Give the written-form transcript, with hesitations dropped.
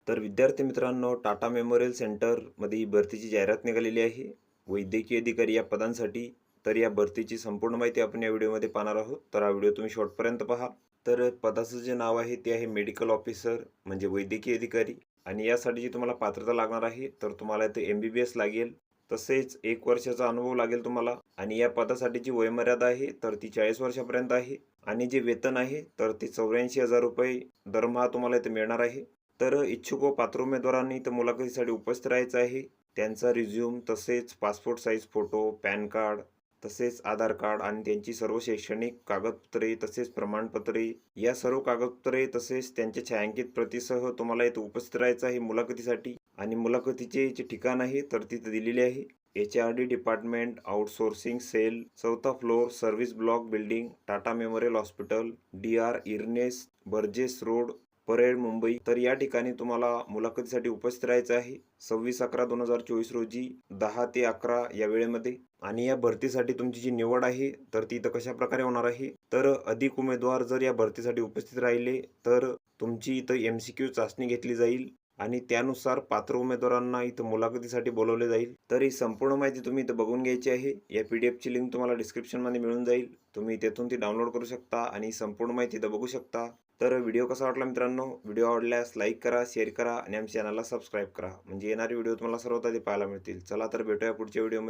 तर विद्यार्थी मित्रांनो, टाटा मेमोरियल सेंटरमध्ये भरतीची जाहिरात निघालेली आहे. वैद्यकीय अधिकारी या पदांसाठी. तर या भरतीची संपूर्ण माहिती आपण या व्हिडिओमध्ये पाहणार आहोत. तर हा व्हिडिओ तुम्ही शेवटपर्यंत पहा. तर पदाचं जे नाव आहे ते आहे मेडिकल ऑफिसर म्हणजे वैद्यकीय अधिकारी. आणि यासाठी जी तुम्हाला पात्रता लागणार आहे तर तुम्हाला इथे MBBS लागेल. तसेच 1 वर्षाचा अनुभव लागेल तुम्हाला. आणि या पदासाठीची वयोमर्यादा आहे तर ती 40 वर्षापर्यंत आहे. आणि जे वेतन आहे तर ते 84,000 रुपये दरमहा तुम्हाला इथे मिळणार आहे. तर इच्छुक व पात्र उमेदवारांनी इथं मुलाखतीसाठी उपस्थित राहायचं आहे. त्यांचा रिझ्यूम तसेच passport size photo, pan card तसेच आधार कार्ड आणि त्यांची सर्व शैक्षणिक कागदपत्रे तसेच प्रमाणपत्रे या सर्व कागदपत्रे तसेच त्यांच्या छायांकित प्रतीसह तुम्हाला इथे उपस्थित राहायचं आहे मुलाखतीसाठी. आणि मुलाखतीचे जे ठिकाण आहे तर तिथे दिलेले आहे. HRD डिपार्टमेंट, आउटसोर्सिंग सेल, 4था floor, service block building, Tata memorial hospital, DR Ernest, Borges road, Parel, Mumbai. तर या ठिकाणी तुम्हाला मुलाखतीसाठी उपस्थित राहायचं आहे 26/11/2024 रोजी 10 ते 11 या वेळेमध्ये. आणि या भरतीसाठी तुमची जी निवड आहे तर ती इथं कशा प्रकारे होणार आहे, तर अधिक उमेदवार जर या भरतीसाठी उपस्थित राहिले तर तुमची इथं MCQ चाचणी घेतली जाईल आणि त्यानुसार पात्र उमेदवारांना इथं मुलाखतीसाठी बोलवले जाईल. तर ही संपूर्ण माहिती तुम्ही इथं बघून घ्यायची आहे. या PDFची लिंक तुम्हाला डिस्क्रिप्शनमध्ये मिळून जाईल. तुम्ही तेथून ती डाउनलोड करू शकता आणि संपूर्ण माहिती इथं बघू शकता. तर व्हिडिओ कसा वाटला मित्रांनो? व्हिडिओ आवडल्यास लाईक करा, शेअर करा आणि आमच्या चॅनलला सबस्क्राईब करा. म्हणजे येणारे व्हिडिओ तुम्हाला सर्वात आधी पाहायला मिळतील. चला तर भेटूया पुढच्या व्हिडिओमध्ये.